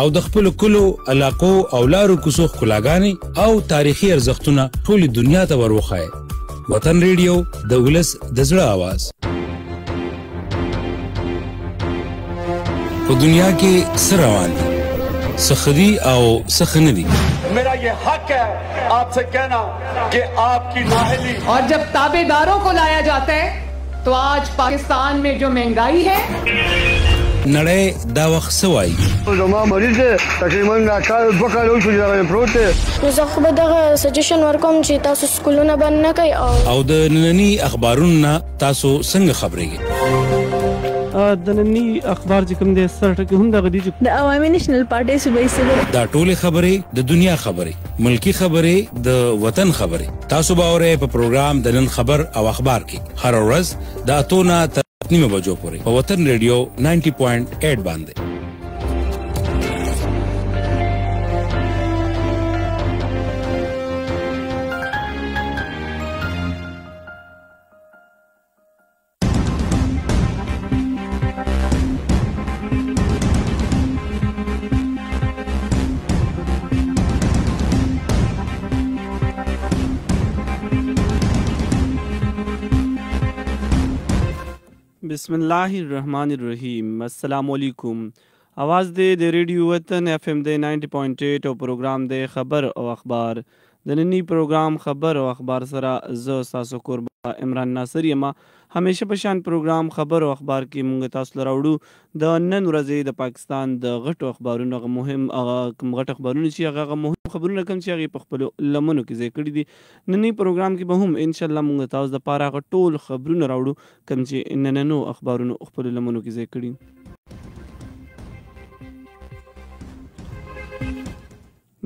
او د خپل کلو علاقو او لارو کوڅو ښکلاګانې او تاریخي ارزښتونه ټولې دنیا ته ور وښایئ. وطن ریډیو د ولس د زړه آواز. په دنیا کې څه روان دي، څه ښه دي او څه ښه نه دي. मेरा ये हक है आपसे कहना कि आपकी नाअहली और जब ताबेदारों को लाया जाता है तो आज पाकिस्तान में जो महंगाई है नړۍ دا वक्त څه وایي. زما مریض دی تقریبا دا کال 2 کال وشو چې دغه پروت دی. نو زه خو به دغه سجیشن ورکوم چې تاسو سکولونه بند نه کوئ او د ننني اخبارونو نه تاسو څنګه خبرېږئ. د ننني اخبار چې کوم دی سر ټکي هم دغه دي چې د عوامي نېشنل پارټۍ صوبایي صدر دا ټولې خبرې د دنیا خبرې، ملکی خبرې، د وطن خبرې تاسو به اورئ په پروګرام د نن خبر او اخبار کې هر ورځ د 8 نه تر 9 بجو پورې په وطن ریډیو 90.8 باندې. بسم الله الرحمن الرحیم. السلام علیکم. आवाज د ریډیو وطن اف ام د 90.8 او پروګرام د خبر او اخبار. د نننی پروګرام خبر او اخبار سره زه تاسو قربا عمران ناصر یم. همیشه په شان پروګرام خبر او اخبار کې مونږ تاسو لراوړو د نن ورځې د پاکستان د غټو اخبارونو مهم کوم غټ اخبارونه چې هغه مهم خبرونه کوم چې هغه په خپل لمنو کې ځای کړي دي. نننی پروګرام کې به هم ان شاء الله مونږ تاسو د پاره هغه ټول خبرونه راوړو کوم چې نننو اخبارونو خپل لمنو کې ځای کړي.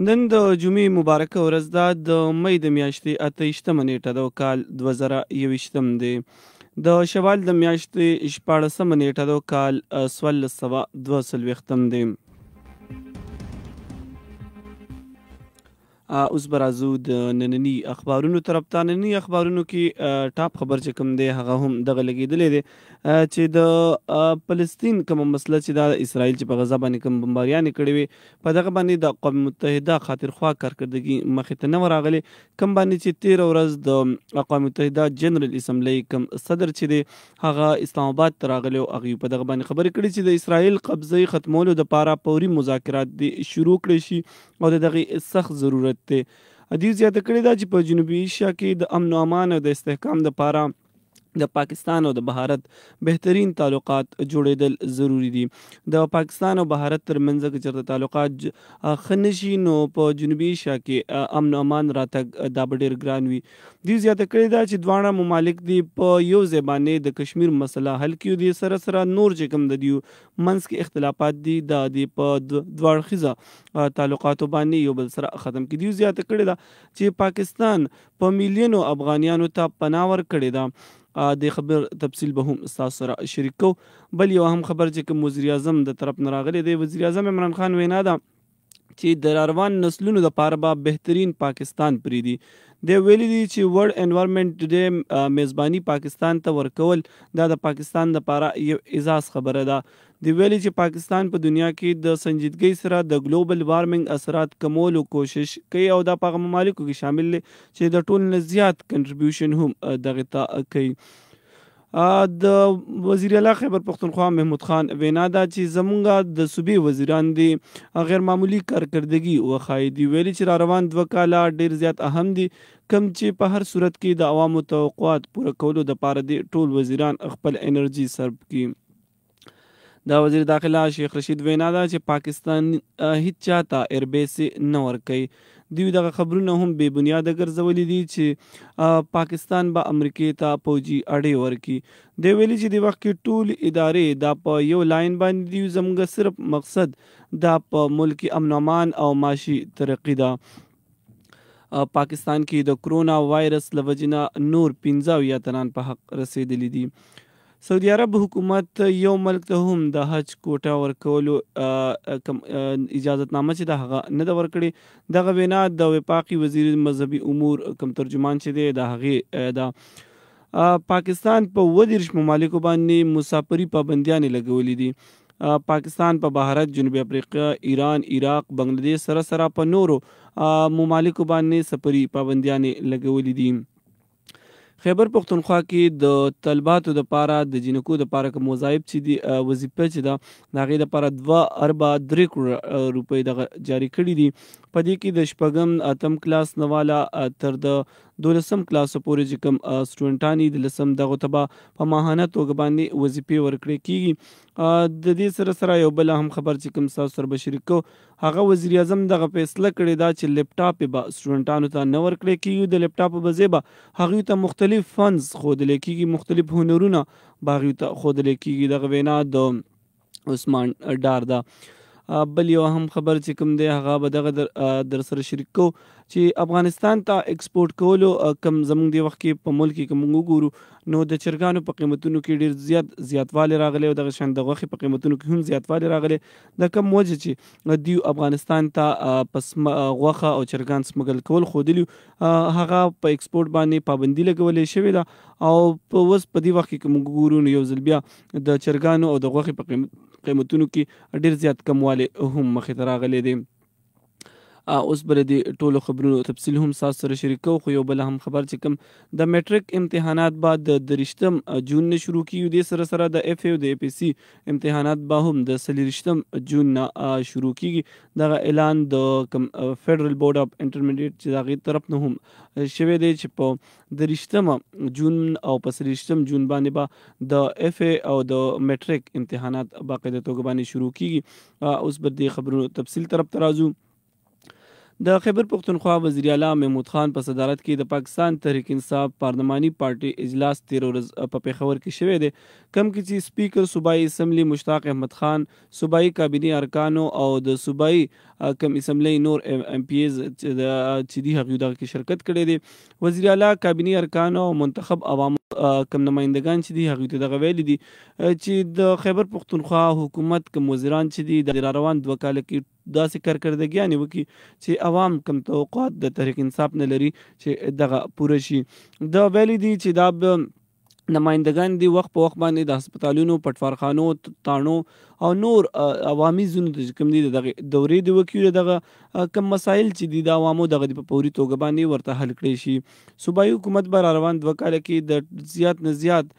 نن د جمعې مبارکه ورځ ده، د مې د میاشتې 28 نیټه د کال 2021 دی. د شوال د میاشتې 14 نیټه د کال 1422 دی. اوس به راځو د ننني اخبارونو طرف ته. ننني اخبارونو کې ټاپ خبر چې کوم دی هغه هم دغه لګېدلی دی چې د فلسطین کومه مسله چې دا اسرائیل چې په غزه باندې کوم بمباریانې کړې وې په دغه باندې د اقوام متحده خاطرخوا کارکردګي مخې ته نه ورغلې، کوم باندې چې 13 ورځ د اقوام متحده جنرال اسمبلی کوم صدر چې دی هغه اسلام آباد ته راغلی او هغوی په دغه باندې خبرې کړې چې د اسرائیل قبضې ختمولو دپاره فوري مذاکرات دي شروع کړی شي او د دغې سخت ضرورت دی. دوی زیاته کړې ده چې په جنوبي ایشیا کې د امن و امان او د استحکام دپاره د پاکستان او د بهارت بهترین تعلقات جوړېدل ضروری دي. د پاکستان او بهارت ترمنځ که چېرته تعلقات ښه نشي نو په جنوبي ایشیا کې امن و امان راتګ دا به ډېر ګران وي. دوی زیاته کړې ده چې دواړه ممالک دي په یو ځای باندې د کشمیر مسله حل کړي دي، سره سره نور چې کوم د دوی منځ کې اختلافات دي دا د په دوه اړخیزه تعلقاتو باندې یو بل سره ختم کړي. دوی زیاته کړې ده چې پاکستان په میلیونو افغانیانو ته پناه ورکړې ده. د خبر تفصیل به هم تاسو سره شریک کو. بل یو هم خبر چې کوم وزیر اعظم د طرف نه راغلی دی، وزیر اعظم عمران خان وینا ده چې د راروان نسلونو دپاره به بهترین پاکستان پرېږدي. دی ویلي دي چې ورلډ انوایرمنټ ډے میزباني پاکستان ته ورکول دا د پاکستان دپاره یو اعزاز خبره ده. دی ویلي چې پاکستان په دنیا کې د سنجیدګۍ سره د ګلوبل وارمنګ اثرات کمولو کوشش کوي او دا په هغه ممالکو کې شامل دی چې د ټول نه زیات کنټریبیوشن هم دغې ته کوي. د وزیر اعلی خیبر پختونخوا محمود خان وینا ده چې زمونږ د صوبې وزیران دي غیر معمولی کارکردګي وښایي. دي ویلي چې را روان 2 کاله ډېر زیات اهم دي کوم چې په هر صورت کې د عوامو توقعات پوره کولو دپاره دي ټول وزیران خپل انرژي صرف کړي. د وزیر داخله شیخ رشید وینا ده چې پاکستان هیڅ چاته ایربیس نه ورکوي. دوی دغه خبرونه هم بې بنیاده ګرځولي دي چې پاکستان به امریکې ته پوځي اډې ورکړي. دی ویلي چې د وخت کې ټول ادارې دا په یو لاین باندې دي، زموږ صرف مقصد دا په ملکي امن و امان او معاشي ترقي ده. پاکستان کې د کرونا وایرس له وجې نه نور 15 تنان په حق رسېدلي دي. سعودي عرب حکومت یو ملک ته هم د حج کوټه ورکولو اجازتنامه چې ده هغه نه ده ورکړې. دغه وینا د وفاقي وزیر مذهبي امور کوم ترجمان چې دی د هغې ده. پاکستان په 30 ممالکو باندې مسافري پابندیانې لګولې دي. پاکستان په بهارت جنوبي افریقا ایران عراق بنگلاديش سره په نورو ممالکو باندې سفري پابندیانې لګولې دي. خیبر پختونخوا کې د طلباتو د پاره د جنکو د پاره کوم وظایف چې دي وظیفه چې ده د هغې دپاره 2.3 کروړه روپۍ دغه جاري کړي دي. په دې کې د شپږم اتم کلاس نه والا تر د 12م کلاس پورې چې کوم سټوډنټان دي د 10م دغو ته به په ماهانه توګه باندې وظیفې ورکړې کېږي. د دې سره یو بل هم خبر چې کوم ستاسو سره به شریک کوو هغه وزیر اعظم دغه فیصله کړې ده چې لیپټاپ به سټوډنټانو ته نه ورکړی کېږي. د لیپټاپ په ځای به هغوی ته مختلف فنز ښودلی کېږي مختلف هنرونه به هغوی ته ښودلی کېږي. دغه وینا د عثمان ډار ده. بل یو هم خبر چې کوم دی هغه به دغه در سره شریک کوو چې افغانستان ته ایکسپورټ کولو کم زموږ د وخت کې په ملک کې کوم وګورو نو د چرګانو په قیمتونو کې ډېر زیاتوالی راغلی او دغه شان د غوښې په قیمتونو کې هم زیاتوالی راغلی. د کوم وجه چې دوی افغانستان ته غوښه او چرګان سمګل کول ښودلي هغه په ایکسپورټ باندې پابندي لګولې شوې ده او په اوس په دې وخت کې کوم وګورو نو یو ځل بیا د چرګانو او د غوښې په قیمتونو کې ډېر زیات کموالی هم مخې ته راغلی دی. اوس بل د ټولو خبرونو تفصیل هم تاسو سره شریک کوو. خو یو بل هم خبر چې کوم د میټریک امتحانات بعد د 23 جون نه شروع کیږي. د سره د اف او د اي پي سي امتحانات به هم د 23 جون نه شروع کیږي. دغه اعلان د فیډرل بورډ اف انټرمیډیټ چې دغه طرف نه هم شوی دی چې په 23 جون او په 23 جون باندې به د اف او د میټریک امتحانات باقاعده توګه باندې شروع کیږي. اوس بر دې خبرونو تفصیل طرف ته راځو. د خیبر پختونخوا وزیر اعلی محمود خان په صدارت کې د پاکستان تحریک انصاف پارلماني پارټي اجلاس 13 ورځ په پېښور کې شوی دی. کم کې چې سپیکر صوبایي اسمبلی مشتاق احمد خان صوبایي کابینې ارکانو او د صوبایي کم اسمبلی نور ام پی ایز چې دی هغوی دغه کې شرکت کړی دی. وزیر اعلی کابینې ارکانو او منتخب عوامو کم نمایندگان چې دي هغوی ته دغه ویلي دي چې د خیبر پختونخوا حکومت کم وزیران چې دي د روان 2 کال کې داسې کارکردګیانې وکړي چې عوام کم توقعات د تحریک انصاف نه لري چې دغه پوره شي. دا ویلي دي چې دا نمایندگان دی وخت په وخت باندې د هسپتالونو پټوارخانو تاڼو او نور عوامي زونو ته کوم دي دغه دورې د وکیل دغه کم مسایل چې دي د عوامو دغه په پوري توګه باندې ورته حل کړي شي. صوبایي حکومت به روان 2 کال کې د زیات نه زیات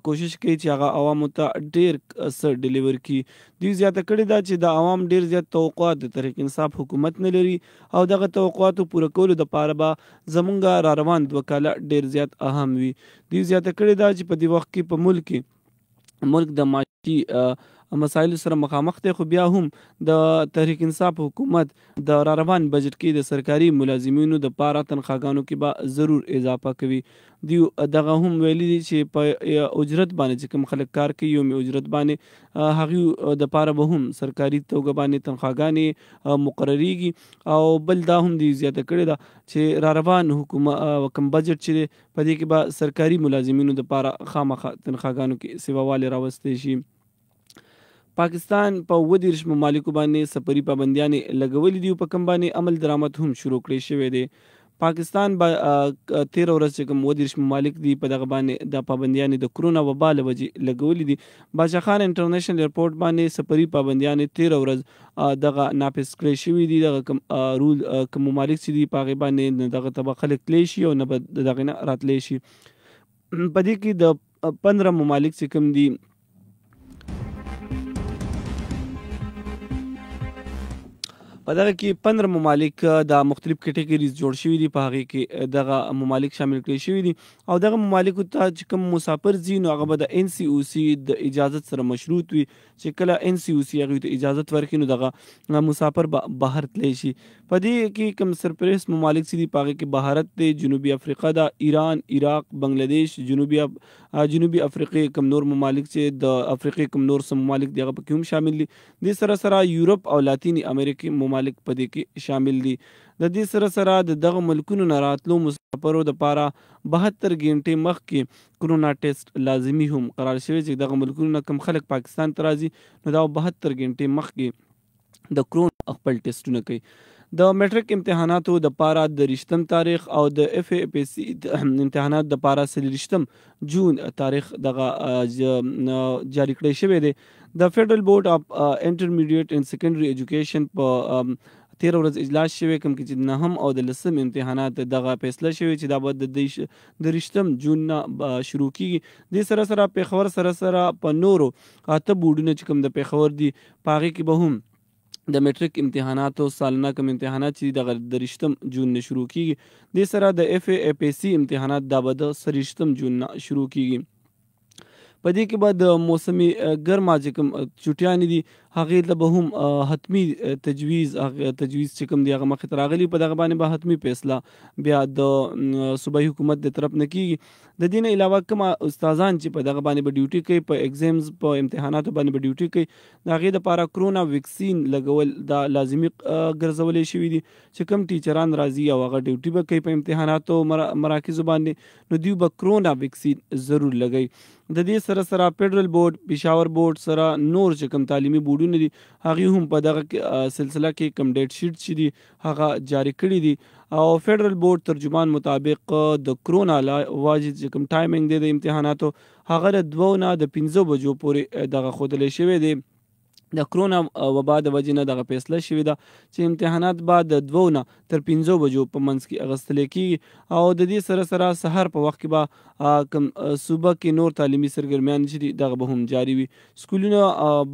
کوشش کوي چې هغه عوامو ته ډېر څه ډیلیور کړي. دوی زیاته کړې ده چې د عوام ډېر زیات توقعات د تحریک انصاف حکومت نه لري او دغه توقعاتو پوره کولو دپاره به زمونږ روان 2 کاله ډېر زیات اهم وي. دوی زیاته کړې ده چې په دې وخت کې په ملک د معاشي مسایلو سره مخامخ دی خو بیا هم د تحریک انصاف حکومت د روان بجټ کې د سرکاري ملازمینو د پاره تنخواګانو کې به ضرور اضافه کوي. دیو دغه هم ویلي دي چې په اجرت باندې چې کوم خلک کار کوي یومي اجرت باندې هغوی د پاره به هم سرکاري توګه باندې تنخواګانې مقرریږي او بل دا هم دی زیاته کړې ده چې را روان حکومت کم بجټ چې دی په دې کې به سرکاري ملازمینو د پاره خامخا تنخواګانو کې سیواوالی راوستی شي. پاکستان په 22 ممالکو باندې سفري پابندیانې لګولې دي او په کوم باندې عمل درآمد هم شروع کړی شوی دی. پاکستان به 13 ورځ چې کوم 22 ممالک دي په دغه باندې د پابندیانې د کرونا وبا له وجې لګولې دي. باچا خان انټرنیشنل ایرپورټ باندې سفري پابندیانې 13 ورځ دغه نافذ کړی شوي دي. دغه کوم رول کوم ممالک چې دي په هغې باندې دغه ته به خلک تللی شي او نه به د دغې نه راتلی شي. په دې کې د 15 ممالک چې کوم دي په دغه کې 15 ممالک د مختلف کټګریز جوړ شوي دي په هغې کې دغه ممالک شامل کړي شوي دي او دغه ممالکو ته چې کوم مسافر ځي نو هغه به د NCOC د اجازت سره مشروط وي چې کله NCOC هغوی ته اجازت ورکړي نو دغه مسافر به بهر تللی شي. په دې کې کوم سرپرست ممالک چې دي په هغې کې بهارت دی، جنوبي افریقا ده، ایران، عراق، بنگلادیش، جنوبي افریقې کوم نور ممالک چې د افریقې کوم نور څه ممالک دي هغه پکې هم شامل دي. دې سره یورپ او لاتینی امریکې ممالک په دې کې شامل دي. د دې سره د دغه ملکونو نه راتلو مسافرو دپاره 72 غنټې مخکې کرونا ټیسټ لازمي هم قرار شوی چې دغه ملکونو نه کوم خلک پاکستان ته راځي نو دا 72 غنټې مخکې د کرون خپل ټیسټونه کوي. د میټریک امتحاناتو د پاره د 20 تاریخ او د اف ای پی سی امتحانات د پاره 30 جون تاریخ دغه جاری کړی شوی دی. د فیډرل بورډ اف انټرمیډیټ اینڈ سیکنډري ایجوکیشن په 13 ورځ اجلاس شوی کوم کې چې 9 او د 10 امتحانات دغه فیصله شوی چې دا به د 20 جون نه شروع کیږي. د سره پیښور سره په نورو 8 بورډونو چې کوم د پیښور دی پاغي کې به هم د میټریک امتحاناتو سالانه کوم امتحانات چې دغه د 20 جون نه شروع کیږي. د سره د اف ای پی سی امتحانات دا به د 30 جون نه شروع کیږي. په دې کې به د موسمي ګرما چې کوم چټیانې دي هغې ته به هم حتمی تجویز چې کوم دی هغه مخې ته راغلي په دغه باندې به حتمی فیصله بیا د صوبایي حکومت د طرف نه کیږي. د دې نه علاوه کوم استادان چې په دغه باندې به ډیوټي کوي په ایگزامز په امتحاناتو باندې به ډیوټي کوي د هغې دپاره کرونا ویکسین لګول دا لازمي ګرځولی شوي دي چې کوم ټیچران راځي او هغه ډیوټي به کوي په امتحاناتو مراکزو باندې نو دوی به کرونا ویکسین ضرور لګوي. د دې سره فیډرل بورډ پېښور بورډ سره نور چې کوم تعلیمي بورډونه دي هغې هم په دغه سلسله کې کوم ډیټ شیټ چې دي هغه جاری کړي دي او فیډرل بورډ ترجمان مطابق د کرونا واجد چې کوم ټایمینګ دی د امتحاناتو هغه د 2 نه د 15 بجو پورې دغه ښودلی شوی دی. د کرونا وبا د وجې نه دغه فیصله شوې ده چې امتحانات به د 2 نه تر 15 بجو په منځ کې اخیستلی کېږي او د دې سره سهار په وخت کې به کوم صوبه کې نور تعلیمي سرګرمیان چې دي دغه به هم جاري وي. سکولونه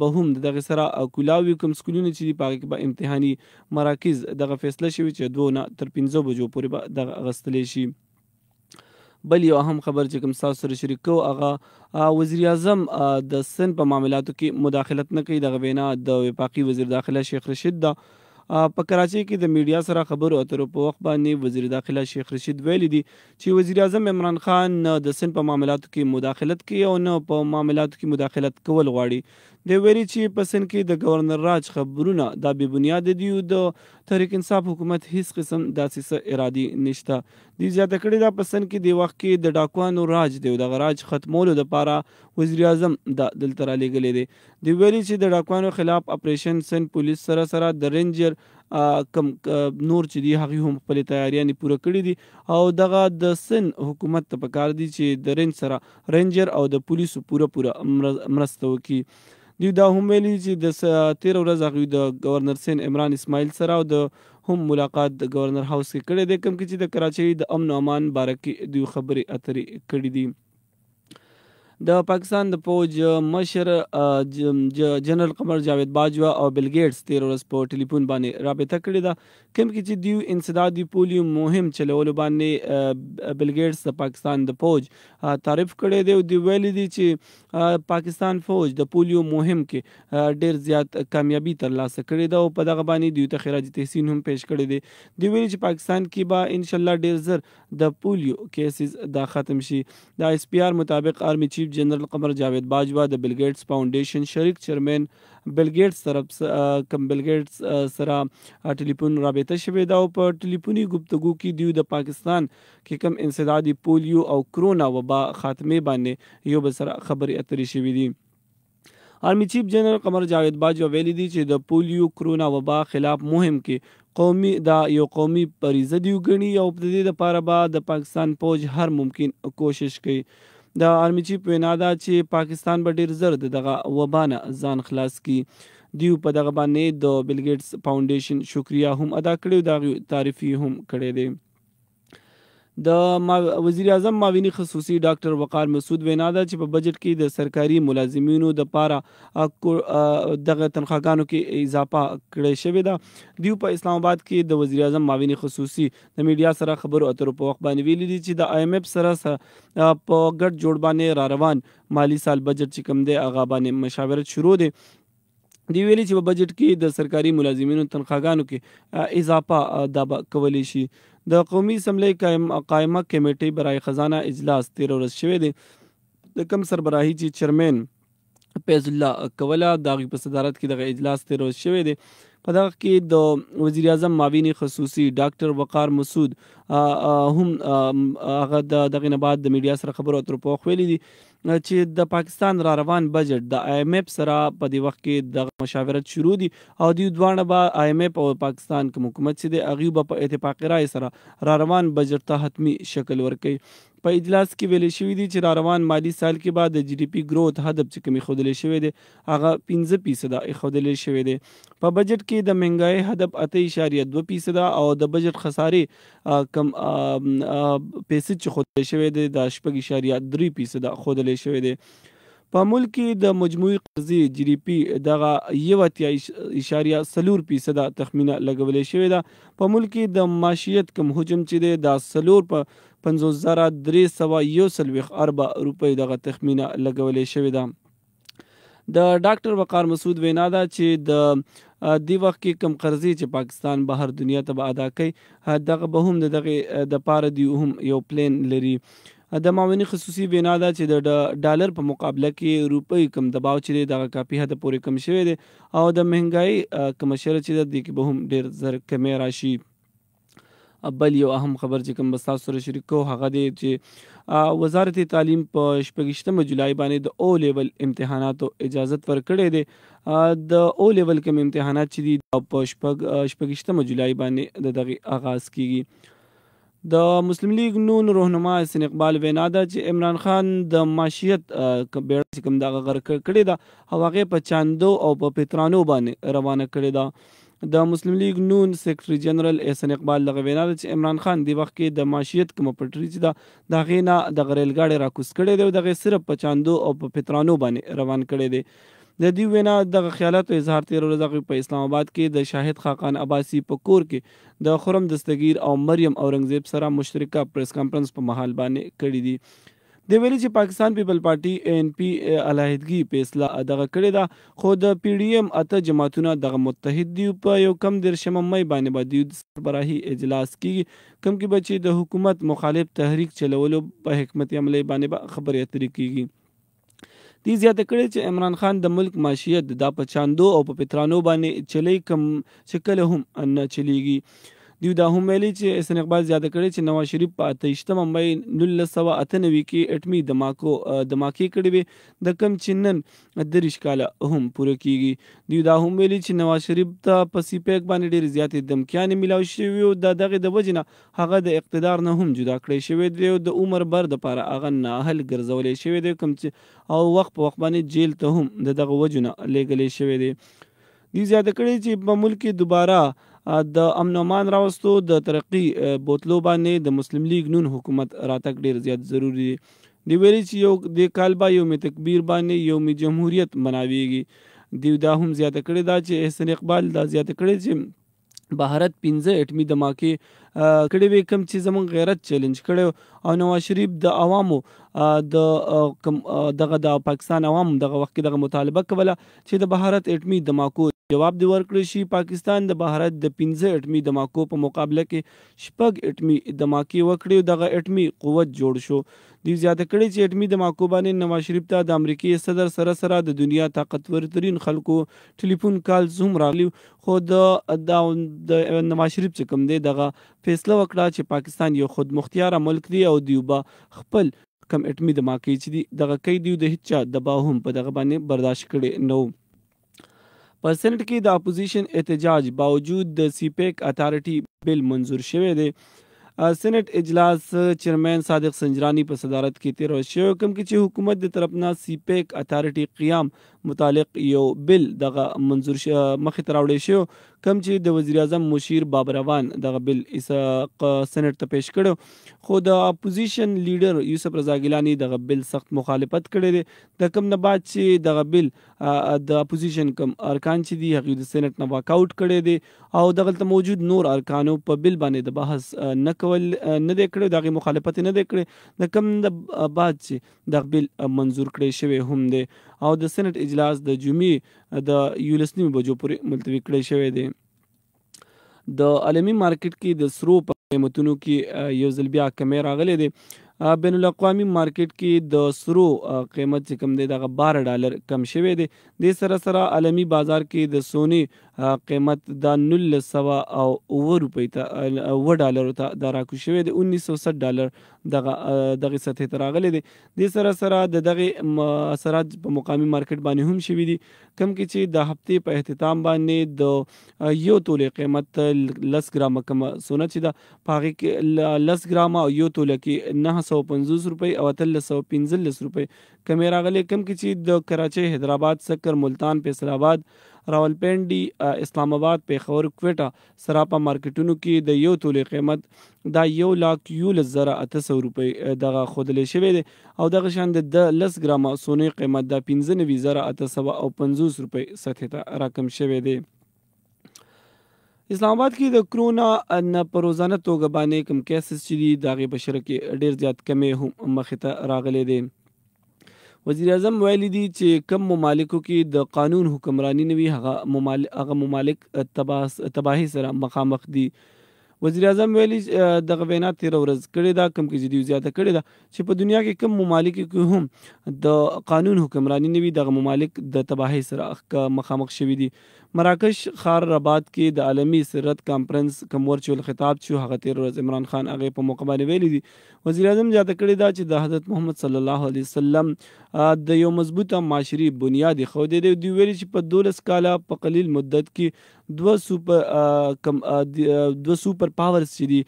به هم د دغې سره کولاوي کوم سکولونه چې دي په هغې کې به امتحاني مراکز دغه فیصله شوي چې 2 نه تر 15 بجو پورې به دغه اخیستلی شي. بل یو اهم خبر چې کوم تاسو سره شریک کوو هغه وزیر اعظم د سن په معاملاتو کې مداخلت نه کوي. دغه وینا د وفاقي وزیر داخله شیخ رشید ده. په کراچۍ کې د میډیا سره خبرو اترو په وخت باندې وزیر داخله شیخ رشید ویلي دي چې وزیر اعظم عمران خان نه د سن په معاملاتو کې مداخلت کوي او نه په معاملاتو کې مداخلت کول غواړي. دی ویلي چې په سن کې د گورنر راج خبرونه دا بې بنیاده دي او د تحریک انصاف حکومت هیڅ قسم داسې څه ارادي نشته. دوی زیاته کړې ده په سن کې د وخت کې د ډاکوانو راج دی او دغه راج ختمولو دپاره وزیر اعظم دلته رالیږلی دی. دوی ویلي چې د ډاکوانو خلاف اپریشن سن پولیس سره د رینجر کم نور چې دي هغې هم خپلې تیاریانې پوره کړي دي او دغه د سن حکومت ته پکار دي چې د رینج سره رینجر او د پولیسو پوره مرسته وکړي. دوی دا هم ویلي چې د 13 ورځ هغوی د گورنر سین عمران اسماعیل سره او د هم ملاقات د گورنر هاوس کې کړی دی کوم کې چې د کراچۍ د امن و امان باره کې دوی خبرې اترې کړي دي. د پاکستان د فوج مشر جنرال قمر جاوید باجوه او بل ګیټس 13 ورځ په ټلیفون باندې رابطه کړې ده کوم کې چې دوی انسدادي پولیو مهم چلولو باندې بل ګیټس د پاکستان د فوج تعریف کړی دی او دوی ویلي دي چې پاکستان فوج د پولیو مهم کې ډیر زیات کامیابی ترلاسه کړې ده او په دغه باندې دوی ته خراج تحسین هم پیش کړی دی. دوی ویلي چې پاکستان کې به ان شاء الله ډیر زر د پولیو کیسز دا ختم شي. د ایس پی آر مطابق آرمی چیف جنرال قمر جاوید باجوه د بل ګیټس فاونډیشن شریک چیرمن بل ګیټس طرف کم بل ګیټس سره ټلیفون رابطه شوې ده او په ټلیفوني گفتگو کې دوی د پاکستان کې کم انسدادي پولیو او کرونا وبا خاتمه باندې یو بل سره خبرې اترې شوې دي. آرمی چیف جنرال قمر جاوید باجوه ویلي دي چې د پولیو کرونا وبا خلاف مهم کې یو قومي فریضه دی وګڼي او د دې لپاره به د پاکستان فوج هر ممکن کوشش کوي. د آرمی چیف وینا ده چې پاکستان به ډیر زر دغه وبا نه ځان خلاص کړي. دوی په دغه باندې د بل ګیټس فاونډیشن شکریا هم ادا کړې او د تعریف هم کړی دی. د وزیر اعظم معاوني خصوصي ډاکټر وقار مسعود وینا ده چې په بجټ کې د سرکاري ملازمینو دپاره دغه تنخواګانو کې اضافه کړی شوې ده. دوی په اسلام آباد کې د وزیر اعظم معاوني خصوصي د میډیا سره خبرو اترو په وخت باندې ویلي دي چې د آی ایم ایف سره په ګډ جوړ باندې را روان مالی سال بجټ چې کوم دی هغه باندې مشاورت شروع دی. دی ویلي چې په بجټ کې د سرکاري ملازمینو تنخواګانو کې اضافه دا به کولی شي. د قومي اسمبلی قائمه کمیټې برای خزانه اجلاس 13 ورځ شوی دی. د کم سربراهي چې چیرمن فیض الله کوله د هغې په صدارت کې دغه اجلاس 13 ورځ شوی دی. په دغه کې د وزیر اعظم معاون خصوصي ډاکټر وقار مسعود هم هغه دغه نه بعد د میډیا سره خبرو اترو په وخت ویلي دي چې د پاکستان را روان بجټ د IMF سره په دې وخت کې د مشاورت شروع دي او دوی دواړه به IMF او پاکستان کوم حکومت چې د هغوی به په اتفاق رای سره را روان بجټ ته حتمی شکل ورکوي. په اجلاس کې ویل شوي دي چې را روان مالي سال کې به د GDP ګروت هدف چې کوم ایښودلی شوی دی هغه 15% ایښودلی شوی دی. په بجټ کې د مهنګایي هدف 8.2% او د بجټ خسارې کم پیسې چې ښودلی شوی دی د 6.3% ښودلی شوی دی. په ملک کې د مجموعي قرضې GDP دغه 1.4% تخمینه لګولی شوې ده. په ملک کې د معیشت کم حجم چې دی د 4,50,341 اربه روپۍ دغه تخمینه لګولی شوې ده. د ډاکټر وقار مسعود وینا ده چې د دې وخت کې کم قرضې چې پاکستان بهر دنیا ته به ادا کوي دغه به هم دغه د پاره دی هم یو پلان لري. د معاوني خصوصي وینا ده چې د ډالر په مقابله کې روپۍ کم دباو چې دی دغه کافي حد پورې کم شوی دی او د مهنګایي کمه شره چې ده دې کې به هم ډېر زر کمی راشي. بل یو اهم خبر چې کوم به ستاسو سره شریک کوو هغه دی چې وزارت تعلیم په 26 جولای باندې د او لیول امتحاناتو اجازت ورکړی دی. د او لیول کوم امتحانات چې دي په 26 جولای باندې د دغه آغاز کیږي. د مسلم لیگ نون رهنما حسین اقبال وینا ده چې عمران خان د معیشت بیړه چې کوم دغه غرق کړې ده او هغې په چاندو او په پترانو باندې روانه کړې ده. د مسلم لیگ نون سیکرټري جنرال حسین اقبال دغه وینا ده چې عمران خان د وخت کې د معیشت کومه پټري چې ده د هغې نه دغه ریل ګاډی راکوز کړی دی او دغه صرف په چاندو او په پترانو باندې روان کړی دی. د دې وینا دغه خیالاتو اظهار تېره ورځ هغوی په اسلام آباد کې د شاهد خاقان عباسي په کور کې د خرم دستګیر او مریم اورنګزیب سره مشترکه پریس کانفرنس په مهال باندې کړي دي. د ویلي چې پاکستان پیپل پارټي ANP علیحدګي فیصله دغه کړې ده خو د PDM 8 جماعتونه دغه متحد دي. په یو کم 13 مۍ باندې به د سربراهي اجلاس کیږي کوم کې به چې د حکومت مخالف تحریک چلولو په حکمت عملي باندې به خبرې اترې کیږي. دې زیاته کړې چې عمران خان د ملک معیشت دا په چاندو او په پترانو باندې چلی کم چې کله هم نه چلیږي. دوی دا هم ویلي چې حسین اقبال زیاته کړې چې نواز شریف په 28 مۍ 1998 کې اټمي دماکې کړې وې د کم چې نن 30 کاله هم پوره کیږي. دوی دا هم ویلي چې نواز شریف ته په CPEC باندې ډېرې زیاتې دمکیانې میلاو شوي او د دغې د وجې نه هغه د اقتدار نه هم جدا کړی شوی دی او د عمر بر دپاره هغه نااهل ګرځولی شوی دی کوم چې او وخت په وخت باندې جیل ته هم د دغه وجو نه لیږلی شوی دی. دوی زیاته کړې چې په ملک کې دوباره د امن و امان راوستو د ترقی بوتلو باندې د مسلم لیگ نون حکومت راتګ ډیر زیات ضروری دی. دی ویلي چې یو د کال با یوم تکبیر باندې یوم جمهوریت مناویږي. دی دا هم زیاته کړې ده چې حسین اقبال دا زیاته کړې چې بهارت 15 اټمي دماکې کړې وې کوم چې زموږ غیرت چیلنج کړی او نواز شریف د عوامو دغه د پاکستان عوام دغه وخت کې دغه مطالبه کوله چې د بهارت اټمي دماکو جواب دی ورکړی شي. پاکستان د بهارت د 15 اټمي دماکو په مقابله کې 6 اټمي دماکې وکړي او دغه اټمي قوت جوړ شو. دوی زیاته کړي چې اټمي دماکو باندې نواز شریف ته د امریکای صدر سره د دنیا طاقتور ترین خلکو ټلیفون کالز هم راغلي خو د نواز شریف چې کوم دی دغه فیصله وکړه چې پاکستان یو خود مختار ملک دی او دیو به خپل کم اټمي دماکې چې دی دغه کوي دیو د هیڅ چا دباو هم په دغه باندې برداشت کړي نو. په سینټ کې د اپوزیشن احتجاج باوجود د CPEC اتھارټي بل منظور شوی دی. سینټ اجلاس چیرمین صادق سنجرانی په صدارت کې تیر شوی کوم کې چې حکومت د طرف نه CPEC اتھارټي قیام متعلق یو بل دغه منظور مخې ته راوړی شو کوم چې د وزیر اعظم مشیر بابر روان دغه بل سینټ ته پیش کړو خو د اپوزیشن لیډر یوسف رضا ګیلانی دغه بل سخت مخالفت کړی دی. د کوم نه بعد چې دغه بل د اپوزیشن کوم ارکان چې دي هغوی د سینټ نه واک آوټ کړی دی او دغلته موجود نور ارکانو په بل باندې د بحث نه کول نه دی کړی دغه مخالفت نه دی کړی د کوم نه بعد چې دغه بل منظور کړی شوی هم دی او د سینټ اجلاس د جمعې د 11 بجو پورې ملتوي کړی شوی دی. د عالمي مارکیټ کې د سرو په قیمتونو کې یو ځل بیا کمی راغلی دی. بین الاقوامي مارکیټ کې د سرو قیمت چې کوم دی دغه $12 کم شوی دی. د سره سره عالمي بازار کې د سونې قیمت دا 1909 روپۍ ته $9 ته دا راکوز شوی دی. $1960 دغه سطحې ته راغلی دی. دې سره سره د دغې اثرات په مقامي مارکیټ باندې هم شوي دي، کوم کې چې د هفتې په اختتام باندې د یو تولې قیمت 10 ګرامه کومه سونه چې ده په هغې کې 10 ګرامه او یو توله کې 950 روپۍ او 1315 روپۍ کمې راغلې، کوم کې چې د کراچۍ، حیدرآباد، سکر، ملتان، فیصل آباد، راولپنډي، اسلام آباد، پیښور، کوټه، سراپا مارکیټونو کې د یو تولې قیمت دا 1,11,800 روپۍ دغه ښودلی شوی دی او دغه شان د 10 ګرامه سونې قیمت دا 15,850 روپۍ سطحې ته راکم شوی دی. اسلام آباد کې د کرونا نه په روزانه توګه باندې کوم کیسز چې دي د هغې په شرح کې ډېر زیات کمې هم مخې ته راغلی دی. وزیر اعظم ویلي دي چې کم ممالکو کې د قانون حکمرانی نه وي هغه ممالک تباهي سره مخامخ دي. وزیر اعظم ویلي دغه وینا 13 ورځ کړې ده، کوم کې چې دوی زیاته کړې ده چې په دنیا کې کم ممالک کې هم د قانون حکمرانی نه وي دغه ممالک د تباهي سره مخامخ شوي دي. مراکش ښار رباط کې د عالمي سرت کانفرنس کوم ورچوال خطاب چې هغه 13 ورځ عمران خان هغې په موقع باندې ویلي دي. وزیر اعظم زیاته کړې ده چې د حضرت محمد صلی الله علیه وسلم د یو مضبوطه معاشري بنیاد ښودی دی. دوی ویلي چې په 12 کاله په قلیل مدت کې دوه سوپر پاورز چې دي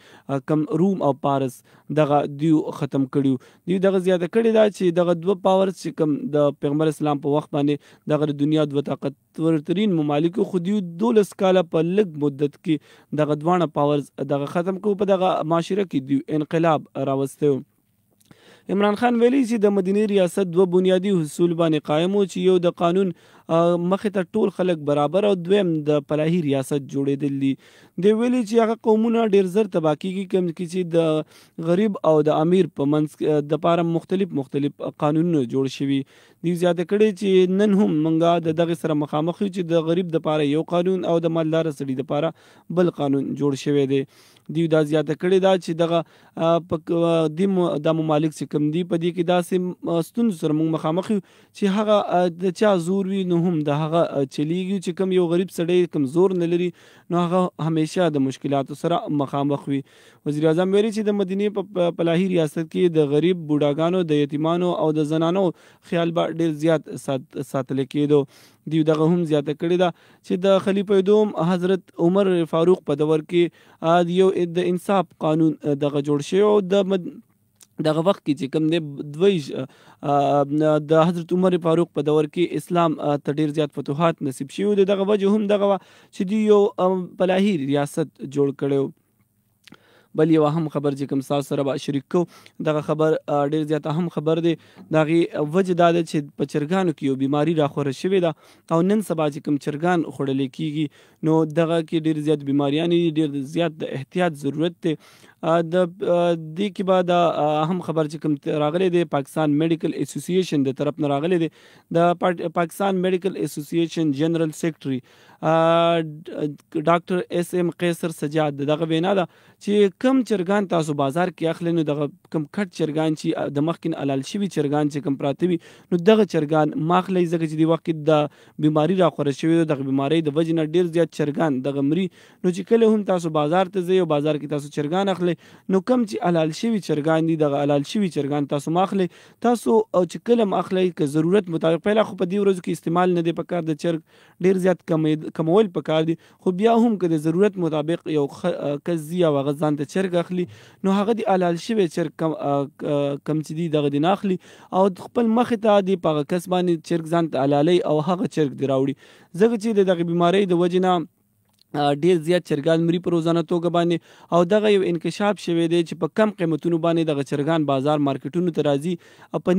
کم روم او پارس دغه دوی ختم کړي. دوی دغه زیاته کړې ده چې دغه دوه پاورز چې کم د پیغمبر اسلام په وخت باندې دغه د دنیا دوه طاقتورترین ممالکو خو دوی 12 کاله په لږ مدت کې دغه دواړه پاورز دغه ختم کړو، په دغه معاشره کې دوی انقلاب راوستی. عمران خان ویلي چې د مدینه ریاست دوه بنیادي حصول باندې قائم و چې یو د قانون مخې ته ټول خلک برابر او دویم د فلاحي ریاست جوړېدل دي. دوی ویلي چې هغه قومونه ډېر زر تباه کېږي کوم کې چې د غریب او د امیر په منځ دپاره مختلف قانونونه جوړ شوي. دوی زیاته کړې چې نن هم موږ د دغې سره مخامخ یو چې د غریب دپاره یو قانون او د مالداره سړي دپاره بل قانون جوړ شوی دی. دوی دا زیاته کړې ده چې دغه دا ممالک چې کوم دي په دې کې داسې ستونزو سره موږ مخامخ یو چې هغه د چا زور وي نو هم د هغه چلیږي چې کوم یو غریب سړی کوم زور نه لري نو هغه همیشه د مشکلاتو سره مخامخ وي. وزیر اعظم ویلي چې د مدینې په فلاحي ریاست کې د غریب بوډاګانو، د یتیمانو او د زنانو خیال به ډېر زیات ساتل کېدو. دوی دغه هم زیاته کړې ده چې د خلیفه دوم حضرت عمر فاروق په دور کې یو د انصاف قانون دغه جوړ شوی او دغه وخت کې چې کوم دی د حضرت عمر فاروق په دور کې اسلام ته ډېر زیات فتوحات نصیب شوي د دغه وجه هم دغه چې دوی یو فلاحي ریاست جوړ کړی. بل یو اهم خبر چې کوم تاسو سره به شریک کوو دغه خبر ډېر زیات اهم خبر دی. د هغې وجه دا ده چې په چرګانو کې یو بیماري راخوره شوې ده او نن سبا چې کوم چرګان خوړلی کېږي نو دغه کې ډېر زیات بیماریان دي، ډېر زیات د احتیاط ضرورت دی. د دې کې به دا اهم خبر چې کوم راغلی دی پاکستان میډیکل اسوسییشن د طرف نه راغلی دی. د پاکستان میډیکل اسوسییشن جنرال سیکرټري ډاکټر اس ام قیصر سجاد دغه وینا ده چې کم چرګان تاسو بازار کې اخلئ نو دغه کم کټ چرګان چې د مخکې نه حلال شوي چرګان چې کم پراته وي نو دغه چرګان مه اخلئ ځکه چې دې وخت کې د بیماري راخوره شوې ده. دغه بیمارۍ د وجې نه ډېر زیات چرګان دغه مري نو چې کله هم تاسو بازار ته ځئ او بازار کې تاسو چرګان اخلئ نو کم چې حلال شوي چرګان دي دغه حلال شوي چرګان تاسو مه اخلئ. تاسو چې کله هم اخلئ که ضرورت مطابق، پهلا خو په دې ورځو کې استعمال نه دی پکار، د چرګ ډېر زیات کمول پکار دي، خو بیا هم که د ضرورت مطابق یو کس ځي او هغه ځان ته چرګ اخلي نو هغه د حلال شوی چرګ کم چې دي دغه دې نه اخلي او خپل مخې ته دې په هغه کس باندې چرګ ځان ته حلالوي او هغه چرګ دې راوړي ځکه چې د دغې بیمارۍ د وجې نه ډېر زیات چرګان مري په روزانه توګه باندې او دغه یو انکشاف شوی دی چې په کم قیمتونو باندې دغه چرګان بازار مارکیټونو ته راځي او په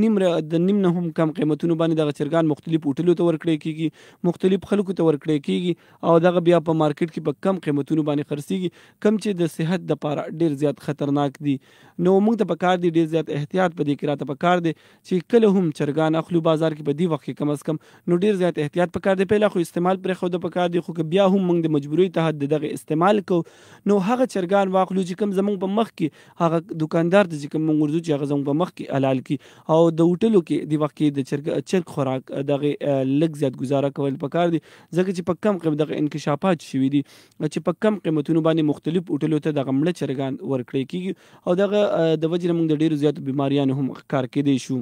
د نیم نه هم کم قیمتونو باندې دغه چرګان مختلف هوټلو ته ورکړی کېږي، مختلف خلکو ته ورکړی کېږي او دغه بیا په مارکیټ کې په کم قیمتونو باندې خرڅېږي کم چې د صحت دپاره ډېر زیات خطرناک دي. نو موږ ته پکار دی ډېر زیات احتیاط په دې کې راته پکار دی چې کله هم چرګان اخلو بازار کې په دې وخت کې کم از کم نو ډېر زیات احتیاط پکار دی. پهلا خو استعمال پرېښوده پکار دی، خو که بیا هم موږ د مجبورۍ مزدوري تحت دغه استعمال کو نو هغه چرګان واخلو چې کوم زمونږ په مخ کې هغه دکاندار ته چې کوم مونږ ورځو چې هغه زمونږ په مخ کې حلال کی او د هوټلو کې د وخت کې د چرګ خوراک دغه لږ زیات گزاره کول پکار دي ځکه چې په کم قیمت دغه انکشافات شوي دي چې په کم قیمتونو باندې مختلف هوټلو ته دغه مړه چرګان ورکړی کیږي او دغه د وجې نه موږ د ډېرو زیاتو بیماریانو هم ښکار کیدی شو.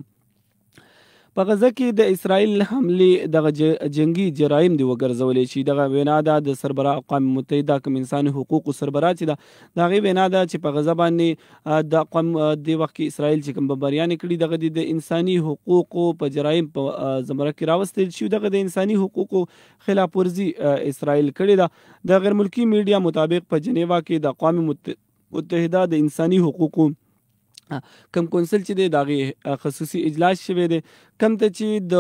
په غزه کې د اسرائیل حملې دغه جنگي جرایم دی وګرځولې شي. دغه وینا ده د سربراہ اقوام متحده کوم انساني حقوقو سربراہ چې ده د هغې وینا ده چې په غزه باندې د اقوام د وخت کې اسرائیل چې کوم بمباریانې کړي دغه د انساني حقوقو په جرایم په زمره کې راوستل شي. دغه د انساني حقوقو خلاف ورزي اسرائیل کړې ده. د غیر ملکی میډیا مطابق په جنیوا کې د اقوام متحده د انساني حقوقو کم کونسل چې دی دغه خصوصي اجلاس شوی دی کم ته چې د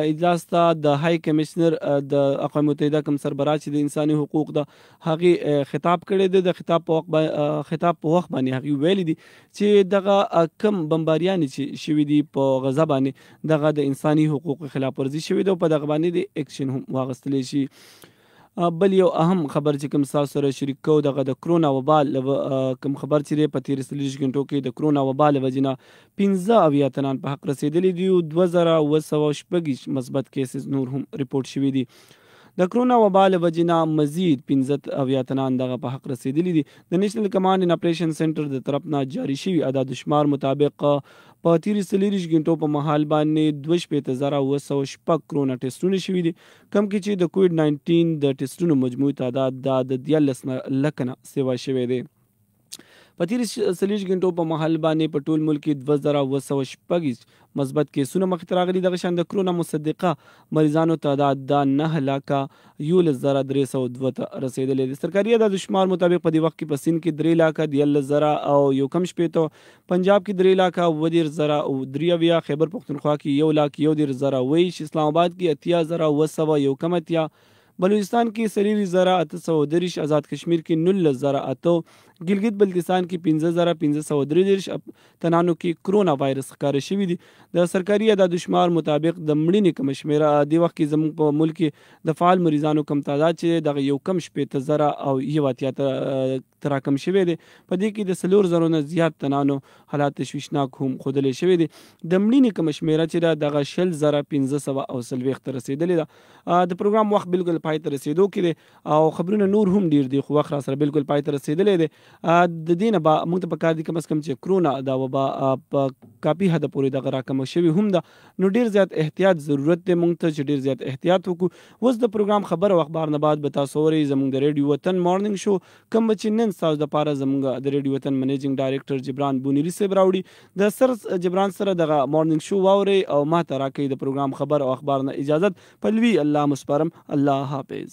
اجلاس ته د های کمشنر د اقوام متحده کم سربراہ چې د انساني حقوق د هغې خطاب کړی دی. د خطاب په وخت باندې هغې ویلي دي چې دغه کم بمباریانې چې شوي دي په غزه باندې دغه د انساني حقوقو خلاف ورزي شوي ده او په دغه باندې د اکشن هم واخیستلی شي. بل یو اهم خبر چې کوم تاسو سره شریک کوو دغه د کرونا وبا کوم خبر چې دی په 43 غنټو کې د کرونا وبا له وجې نه 15 تنان په حق رسېدلي دي او 2706 مثبت کیسز نور هم ریپورټ شوي دي. د کرونا وبا له وجې نه مزید 15 تنان دغه په حق رسېدلي دي. د نیشنل کمانډ ان اپریشن سنټر د طرف نه جاري شوي عدد شمار مطابق په 43 غنټو په مهال باندې 2,906 کرونا ټیسټونه شوي دي کم کې چې د کووډ 19 د ټیسټونو مجموعي تعداد د 13 لک نه سیوا شوی دی. په 43 غنټو په مهال باندې په ټول ملک کې 2,906 مثبت کیسونه مخې ته راغلي. دغه شان د کرونا مصدقه مریضانو تعداد د 9,11,302 ته رسېدلی دی. سرکاري عدد شمار مطابق په دې وخت کې په سند کې 3,13,000 او یو کم شپېته، پنجاب کې 3,13,000 او 3 خیبر پختونخوا کې 1,13,000 اسلام آباد کې 80,000 یو کم 80 بلوچستان کې 3,830 آزاد کشمیر کې 19,008 ګلګت بلتستان کې 15,533 تنانو کې کرونا وایرس ښکاره شوي دي. د سرکاري عدد شمار مطابق د مړینې کم شمیره د وخت کې زموږ په ملک کې د فعال مریضانو کم تعداد چې دغه یو کم 80,000 او 81 تراکم شوی دی. په دې کې د 4,000 نه زیات تنانو حالات تشویشناک هم ښودلی شوی دی. د مړینې کم شمیره چې ده دغه 20,540 ته رسېدلې ده. د پروګرام وخت بالکل پای ته رسېدو کې دی او خبرونه نور هم ډیر دي خو وخت را سره بالکل پای ته رسېدلی دی. د دې نه به موږ ته پکار دي کم از کم چې کرونا دا وبا په کافي حده پورې دغه راکمه شوې هم ده نو ډیر زیات احتیاط ضرورت دی موږ ته چې ډیر زیات احتیاط وکړو. اوس د پروګرام خبر او اخبار نه بعد به تاسو اورئ زموږ د ریډیو وطن مارننګ شو کوم چې نن ستاسو دپاره زموږ د ریډیو وطن منیجنګ ډایرکټر جبران بونیري صاحب راوړي. د سر جبران سره دغه مارننګ شو واورئ او ما ته راکوي د پروګرام خبر او اخبار نه اجازت. پلوي الله مسپارم. الله حافظ.